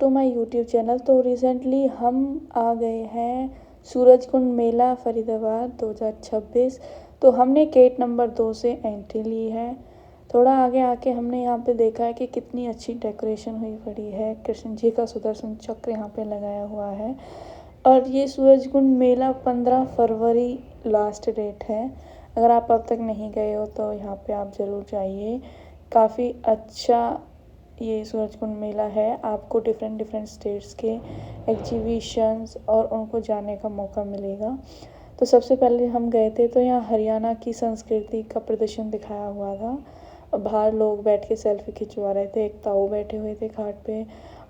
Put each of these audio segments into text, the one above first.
To my YouTube channel. तो recently हम आ गए हैं सूरजकुंड मेला फरीदाबाद 2026। तो हमने गेट नंबर 2 से एंट्री ली है। थोड़ा आगे आके हमने यहाँ पे देखा है कि कितनी अच्छी डेकोरेशन हुई पड़ी है। कृष्ण जी का सुदर्शन चक्र यहाँ पे लगाया हुआ है। और ये सूरजकुंड मेला 15 फरवरी लास्ट डेट है। अगर आप अब तक नहीं गए हो तो यहाँ पे आप ज़रूर जाइए। काफ़ी अच्छा ये सूरजकुंड मेला है। आपको डिफरेंट स्टेट्स के एग्जीबिशंस और उनको जाने का मौका मिलेगा। तो सबसे पहले हम गए थे तो यहाँ हरियाणा की संस्कृति का प्रदर्शन दिखाया हुआ था। बाहर लोग बैठ के सेल्फी खिंचवा रहे थे। एक ताऊ बैठे हुए थे घाट पे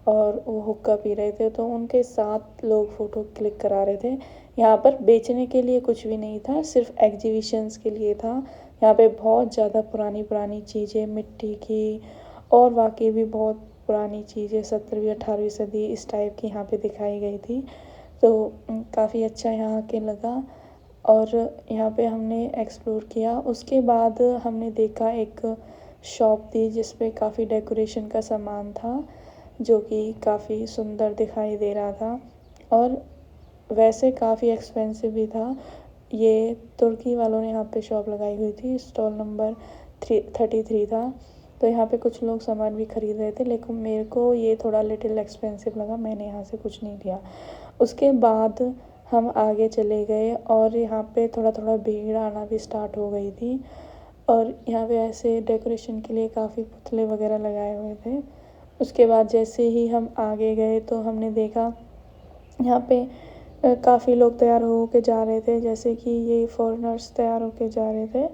और वो हुक्का पी रहे थे, तो उनके साथ लोग फ़ोटो क्लिक करा रहे थे। यहाँ पर बेचने के लिए कुछ भी नहीं था, सिर्फ एग्जीबिशंस के लिए था। यहाँ पे बहुत ज़्यादा पुरानी चीज़ें मिट्टी की और वाकई भी बहुत पुरानी चीज़ें 17वीं 18वीं सदी इस टाइप की यहाँ पे दिखाई गई थी। तो काफ़ी अच्छा यहाँ के लगा और यहाँ पे हमने एक्सप्लोर किया। उसके बाद हमने देखा एक शॉप थी जिस पे काफ़ी डेकोरेशन का सामान था, जो कि काफ़ी सुंदर दिखाई दे रहा था और वैसे काफ़ी एक्सपेंसिव भी था। ये तुर्की वालों ने यहाँ पे शॉप लगाई हुई थी। स्टॉल नंबर 33 था। तो यहाँ पे कुछ लोग सामान भी खरीद रहे थे, लेकिन मेरे को ये थोड़ा लिटिल एक्सपेंसिव लगा। मैंने यहाँ से कुछ नहीं लिया। उसके बाद हम आगे चले गए और यहाँ पे थोड़ा भीड़ आना भी स्टार्ट हो गई थी। और यहाँ पे ऐसे डेकोरेशन के लिए काफ़ी पुतले वगैरह लगाए हुए थे। उसके बाद जैसे ही हम आगे गए तो हमने देखा यहाँ पे काफ़ी लोग तैयार हो के जा रहे थे, जैसे कि ये फॉरेनर्स तैयार होके जा रहे थे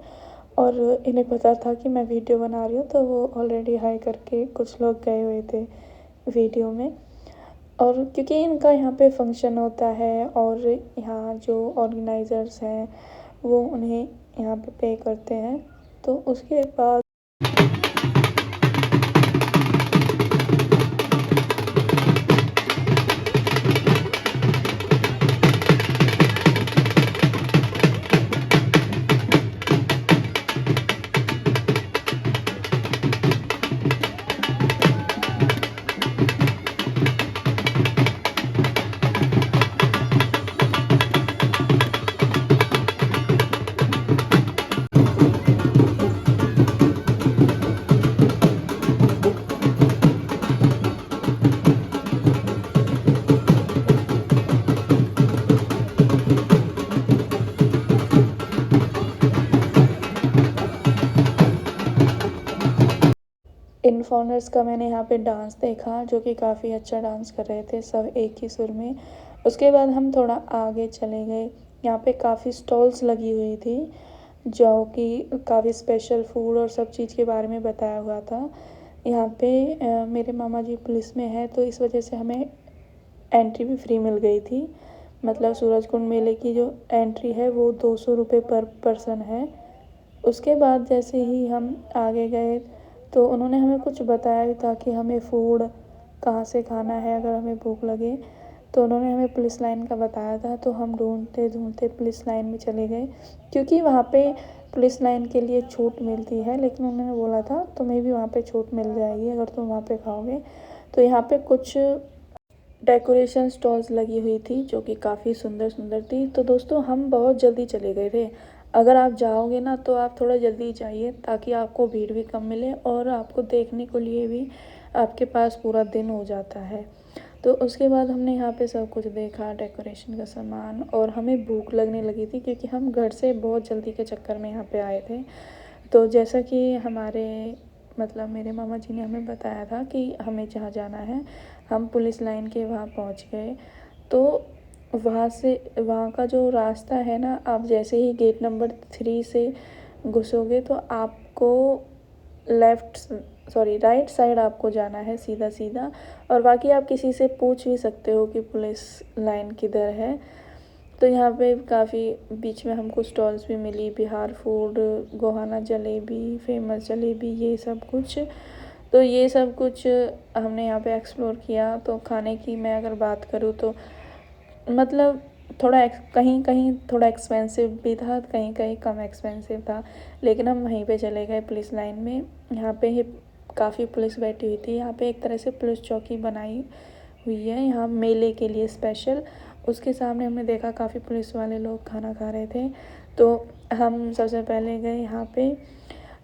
और इन्हें पता था कि मैं वीडियो बना रही हूँ, तो वो ऑलरेडी हाई करके कुछ लोग गए हुए थे वीडियो में। और क्योंकि इनका यहाँ पे फंक्शन होता है और यहाँ जो ऑर्गेनाइज़र्स हैं वो उन्हें यहाँ पे पे करते हैं, तो उसके बाद इन फॉरेनर्स का मैंने यहाँ पे डांस देखा, जो कि काफ़ी अच्छा डांस कर रहे थे सब एक ही सुर में। उसके बाद हम थोड़ा आगे चले गए। यहाँ पे काफ़ी स्टॉल्स लगी हुई थी, जो कि काफ़ी स्पेशल फूड और सब चीज़ के बारे में बताया हुआ था। यहाँ पे मेरे मामा जी पुलिस में है, तो इस वजह से हमें एंट्री भी फ्री मिल गई थी। मतलब सूरजकुंड मेले की जो एंट्री है वो 200 रुपये पर पर्सन है। उसके बाद जैसे ही हम आगे गए तो उन्होंने हमें कुछ बताया भी था कि हमें फूड कहाँ से खाना है अगर हमें भूख लगे। तो उन्होंने हमें पुलिस लाइन का बताया था, तो हम ढूंढते पुलिस लाइन में चले गए, क्योंकि वहाँ पे पुलिस लाइन के लिए छूट मिलती है। लेकिन उन्होंने बोला था तुम्हें भी वहाँ पे छूट मिल जाएगी अगर तुम वहाँ पे खाओगे। तो यहाँ पे कुछ डेकोरेशन स्टॉल्स लगी हुई थी जो कि काफ़ी सुंदर थी। तो दोस्तों हम बहुत जल्दी चले गए थे। अगर आप जाओगे ना तो आप थोड़ा जल्दी जाइए, ताकि आपको भीड़ भी कम मिले और आपको देखने के लिए भी आपके पास पूरा दिन हो जाता है। तो उसके बाद हमने यहाँ पे सब कुछ देखा, डेकोरेशन का सामान, और हमें भूख लगने लगी थी क्योंकि हम घर से बहुत जल्दी के चक्कर में यहाँ पे आए थे। तो जैसा कि हमारे मतलब मेरे मामा जी ने हमें बताया था कि हमें जहाँ जाना है, हम पुलिस लाइन के वहाँ पहुँच गए। तो वहाँ का जो रास्ता है ना, आप जैसे ही गेट नंबर 3 से घुसोगे तो आपको राइट साइड आपको जाना है सीधा। और बाकी आप किसी से पूछ भी सकते हो कि पुलिस लाइन किधर है। तो यहाँ पे काफ़ी बीच में हमको स्टॉल्स भी मिली, बिहार फूड, गोहाना जलेबी, फेमस जलेबी, ये सब कुछ। तो ये सब कुछ हमने यहाँ पे एक्सप्लोर किया। तो खाने की मैं अगर बात करूँ तो मतलब कहीं कहीं थोड़ा एक्सपेंसिव भी था, कहीं कहीं कम एक्सपेंसिव था, लेकिन हम वहीं पे चले गए पुलिस लाइन में। यहाँ पे ही काफ़ी पुलिस बैठी हुई थी। यहाँ पे एक तरह से पुलिस चौकी बनाई हुई है यहाँ मेले के लिए स्पेशल। उसके सामने हमने देखा काफ़ी पुलिस वाले लोग खाना खा रहे थे, तो हम सबसे पहले गए यहाँ पे।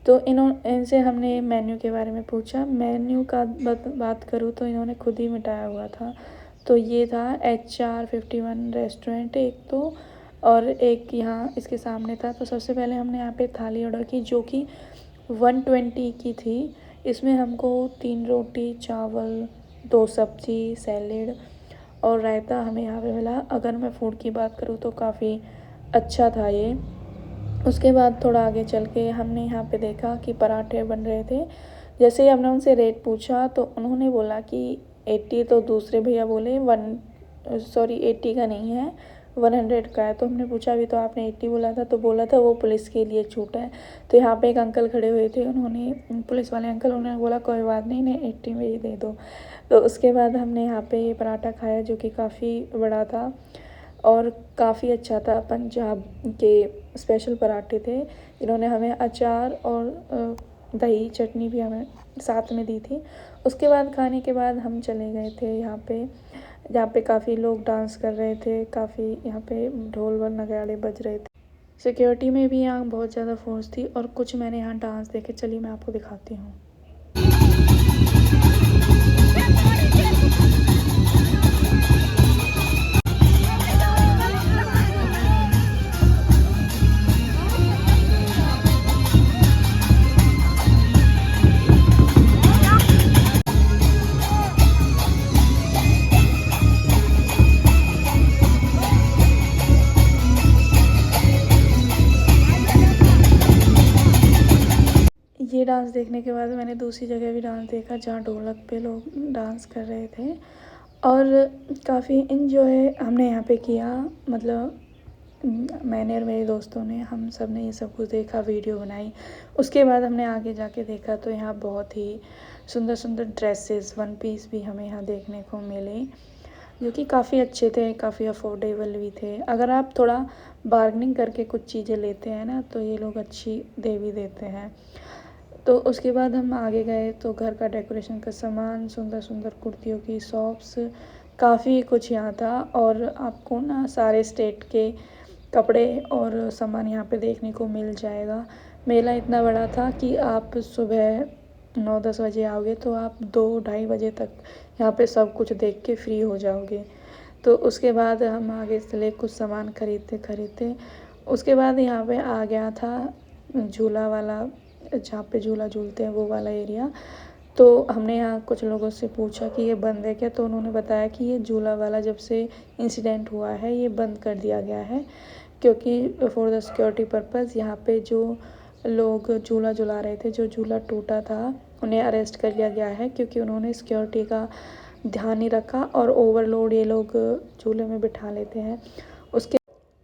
तो इनसे हमने मेन्यू के बारे में पूछा। मेन्यू का बात करूँ तो इन्होंने खुद ही मिटाया हुआ था। तो ये था HR51 रेस्टोरेंट एक तो, और एक यहाँ इसके सामने था। तो सबसे पहले हमने यहाँ पे थाली ऑर्डर की जो कि 120 की थी। इसमें हमको 3 रोटी, चावल, 2 सब्जी, सैलेड और रायता हमें यहाँ पे मिला। अगर मैं फ़ूड की बात करूँ तो काफ़ी अच्छा था ये। उसके बाद थोड़ा आगे चल के हमने यहाँ पे देखा कि पराठे बन रहे थे। जैसे ही हमने उनसे रेट पूछा तो उन्होंने बोला कि 80, तो दूसरे भैया बोले 80 का नहीं है, 100 का है। तो हमने पूछा अभी तो आपने 80 बोला था, तो बोला था वो पुलिस के लिए छूट है। तो यहाँ पे एक अंकल खड़े हुए थे, उन्होंने, पुलिस वाले अंकल, उन्होंने बोला कोई बात नहीं, इन्हें 80 में ही दे दो। तो उसके बाद हमने यहाँ पे ये पराठा खाया जो कि काफ़ी बड़ा था और काफ़ी अच्छा था। पंजाब के स्पेशल पराठे थे। इन्होंने हमें अचार और दही चटनी भी हमें साथ में दी थी। उसके बाद खाने के बाद हम चले गए थे यहाँ पे, जहाँ पे काफ़ी लोग डांस कर रहे थे, काफ़ी यहाँ पे ढोल व नगाड़े बज रहे थे। सिक्योरिटी में भी यहाँ बहुत ज़्यादा फोर्स थी और कुछ मैंने यहाँ डांस देखे। चलिए मैं आपको दिखाती हूँ। ये डांस देखने के बाद मैंने दूसरी जगह भी डांस देखा जहाँ ढोलक पे लोग डांस कर रहे थे और काफ़ी इन्जॉय हमने यहाँ पे किया। मतलब मैंने और मेरे दोस्तों ने, हम सब ने ये सब कुछ देखा, वीडियो बनाई। उसके बाद हमने आगे जाके देखा तो यहाँ बहुत ही सुंदर सुंदर ड्रेसेस, वन पीस भी हमें यहाँ देखने को मिले जो कि काफ़ी अच्छे थे, काफ़ी अफोर्डेबल भी थे। अगर आप थोड़ा बार्गेनिंग करके कुछ चीज़ें लेते हैं ना तो ये लोग अच्छी दे भी देते हैं। तो उसके बाद हम आगे गए तो घर का डेकोरेशन का सामान, सुंदर सुंदर कुर्तियों की शॉप्स, काफ़ी कुछ यहाँ था। और आपको ना सारे स्टेट के कपड़े और सामान यहाँ पे देखने को मिल जाएगा। मेला इतना बड़ा था कि आप सुबह 9-10 बजे आओगे तो आप 2-2:30 बजे तक यहाँ पे सब कुछ देख के फ्री हो जाओगे। तो उसके बाद हम आगे चले, कुछ सामान खरीदते। उसके बाद यहाँ पे आ गया था झूला वाला, जहाँ पे झूला झूलते हैं वो वाला एरिया। तो हमने यहाँ कुछ लोगों से पूछा कि ये बंद है क्या, तो उन्होंने बताया कि ये झूला वाला जब से इंसिडेंट हुआ है ये बंद कर दिया गया है, क्योंकि फॉर द सिक्योरिटी पर्पज़ यहाँ पे जो लोग झूला झुला रहे थे, जो झूला टूटा था, उन्हें अरेस्ट कर लिया गया है क्योंकि उन्होंने सिक्योरिटी का ध्यान नहीं रखा और ओवरलोड ये लोग झूले में बिठा लेते हैं।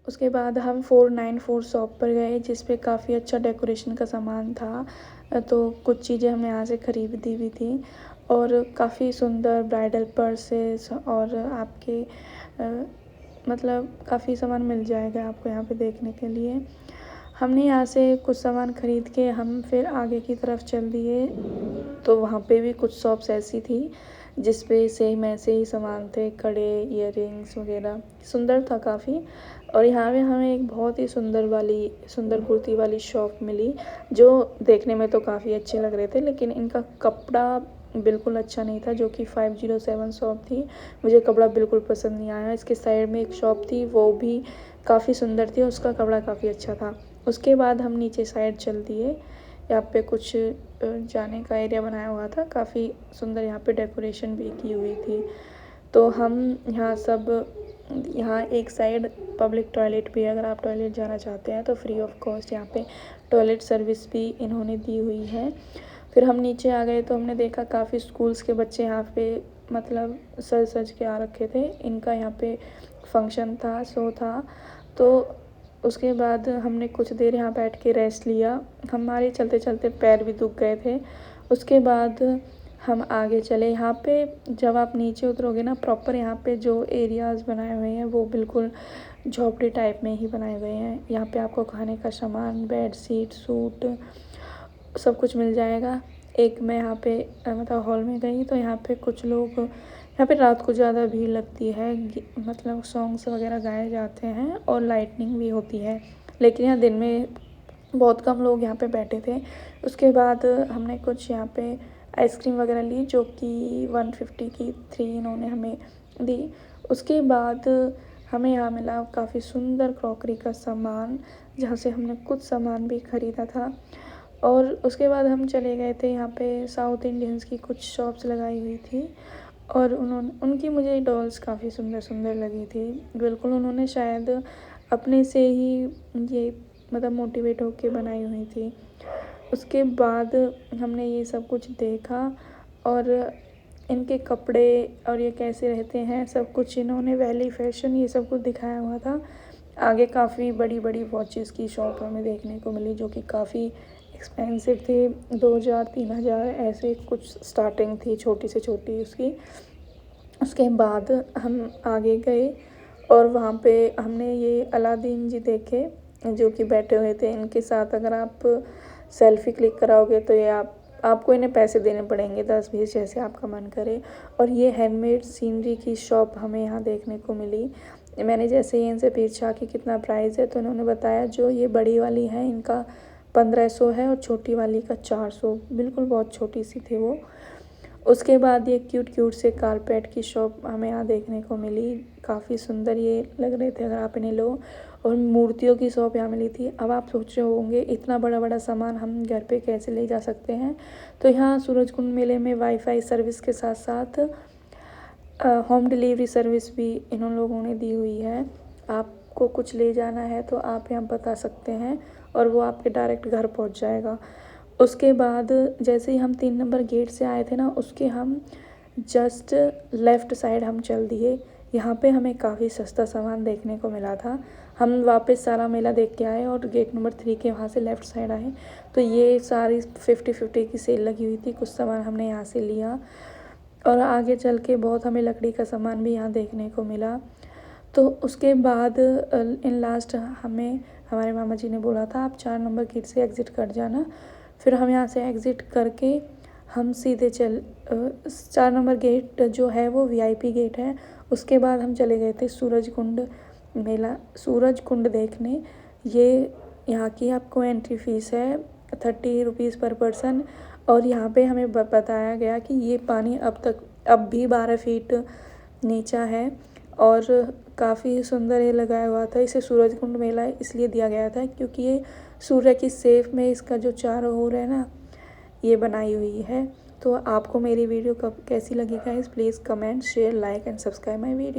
उसके बाद हम 494 शॉप पर गए जिस पे काफ़ी अच्छा डेकोरेशन का सामान था। तो कुछ चीज़ें हमने यहाँ से खरीदी भी थी और काफ़ी सुंदर ब्राइडल पर्सेस और आपके मतलब काफ़ी सामान मिल जाएगा आपको यहाँ पे देखने के लिए। हमने यहाँ से कुछ सामान ख़रीद के हम फिर आगे की तरफ चल दिए तो वहाँ पे भी कुछ शॉप्स ऐसी थी जिस पे सेम ऐसे ही सामान थे, कड़े, ईयररिंग्स वगैरह, सुंदर था काफ़ी। और यहाँ पे हमें एक बहुत ही सुंदर कुर्ती वाली शॉप मिली जो देखने में तो काफ़ी अच्छे लग रहे थे, लेकिन इनका कपड़ा बिल्कुल अच्छा नहीं था, जो कि 507 शॉप थी। मुझे कपड़ा बिल्कुल पसंद नहीं आया। इसके साइड में एक शॉप थी, वो भी काफ़ी सुंदर थी, उसका कपड़ा काफ़ी अच्छा था। उसके बाद हम नीचे साइड चल दिए। यहाँ पे कुछ जाने का एरिया बनाया हुआ था, काफ़ी सुंदर, यहाँ पे डेकोरेशन भी की हुई थी। तो हम यहाँ एक साइड पब्लिक टॉयलेट भी है, अगर आप टॉयलेट जाना चाहते हैं तो फ्री ऑफ कॉस्ट यहाँ पे टॉयलेट सर्विस भी इन्होंने दी हुई है। फिर हम नीचे आ गए तो हमने देखा काफ़ी स्कूल्स के बच्चे यहाँ पे मतलब सज के आ रखे थे। इनका यहाँ पे फंक्शन था, शो था। तो उसके बाद हमने कुछ देर यहाँ बैठ के रेस्ट लिया। हमारे चलते चलते पैर भी दुख गए थे। उसके बाद हम आगे चले। यहाँ पे जब आप नीचे उतरोगे ना, प्रॉपर यहाँ पे जो एरियाज़ बनाए हुए हैं वो बिल्कुल झोपड़ी टाइप में ही बनाए हुए हैं। यहाँ पे आपको खाने का सामान, बेड शीट, सूट सब कुछ मिल जाएगा। एक मैं यहाँ पे मतलब हॉल में गई तो यहाँ पे कुछ लोग यहाँ पे रात को ज़्यादा भीड़ लगती है, मतलब सॉन्ग्स वगैरह गाए जाते हैं और लाइटनिंग भी होती है, लेकिन यहाँ दिन में बहुत कम लोग यहाँ पे बैठे थे। उसके बाद हमने कुछ यहाँ पे आइसक्रीम वगैरह ली जो कि 150 की 3 इन्होंने हमें दी। उसके बाद हमें यहाँ मिला काफ़ी सुंदर क्रॉकरी का सामान, जहाँ से हमने कुछ सामान भी ख़रीदा था। और उसके बाद हम चले गए थे यहाँ पे साउथ इंडियंस की कुछ शॉप्स लगाई हुई थी और उनकी मुझे डॉल्स काफ़ी सुंदर सुंदर लगी थी। बिल्कुल उन्होंने शायद अपने से ही ये मतलब मोटिवेट होके बनाई हुई थी। उसके बाद हमने ये सब कुछ देखा और इनके कपड़े और ये कैसे रहते हैं सब कुछ इन्होंने वैली फैशन ये सब कुछ दिखाया हुआ था। आगे काफ़ी बड़ी बड़ी वॉचेस की शॉप हमें देखने को मिली जो कि काफ़ी एक्सपेंसिव थी, 2000-3000 ऐसे कुछ स्टार्टिंग थी छोटी से छोटी उसकी। उसके बाद हम आगे गए और वहाँ पे हमने ये अलादीन जी देखे जो कि बैठे हुए थे। इनके साथ अगर आप सेल्फ़ी क्लिक कराओगे तो ये आपको इन्हें पैसे देने पड़ेंगे 10-20 जैसे आपका मन करे। और ये हैंडमेड सीनरी की शॉप हमें यहाँ देखने को मिली। मैंने जैसे ही इनसे पूछा कि कितना प्राइस है तो इन्होंने बताया जो ये बड़ी वाली है इनका 1500 है और छोटी वाली का 400, बिल्कुल बहुत छोटी सी थी वो। उसके बाद ये क्यूट से कारपेट की शॉप हमें यहाँ देखने को मिली, काफ़ी सुंदर ये लग रहे थे अगर आप इन्हें लो। और मूर्तियों की शॉप यहाँ मिली थी। अब आप सोच रहे होंगे इतना बड़ा बड़ा सामान हम घर पे कैसे ले जा सकते हैं, तो यहाँ सूरजकुंड मेले में वाईफाई सर्विस के साथ साथ होम डिलीवरी सर्विस भी इन लोगों ने दी हुई है। आपको कुछ ले जाना है तो आप यहाँ बता सकते हैं और वो आपके डायरेक्ट घर पहुँच जाएगा। उसके बाद जैसे ही हम 3 नंबर गेट से आए थे ना, उसके हम जस्ट लेफ़्ट साइड हम चल दिए। यहाँ पे हमें काफ़ी सस्ता सामान देखने को मिला था। हम वापस सारा मेला देख के आए और गेट नंबर 3 के वहाँ से लेफ़्ट साइड आए तो ये सारी 50-50 की सेल लगी हुई थी। कुछ सामान हमने यहाँ से लिया और आगे चल के बहुत हमें लकड़ी का सामान भी यहाँ देखने को मिला। तो उसके बाद इन लास्ट हमें हमारे मामा जी ने बोला था आप 4 नंबर गेट से एग्ज़िट कर जाना। फिर हम यहाँ से एग्ज़िट करके हम सीधे 4 नंबर गेट जो है वो VIP गेट है। उसके बाद हम चले गए थे सूरजकुंड मेला, सूरजकुंड देखने। ये यहाँ की आपको एंट्री फ़ीस है 30 रुपीज़ पर पर्सन। और यहाँ पे हमें बताया गया कि ये पानी अब भी 12 फीट नीचा है और काफ़ी सुंदर ये लगाया हुआ था। इसे सूरजकुंड मेला इसलिए दिया गया था क्योंकि ये सूर्य की सेफ में इसका जो चारों ओर है ना ये बनाई हुई है। तो आपको मेरी वीडियो कैसी लगी guys, please comment share like and subscribe my video.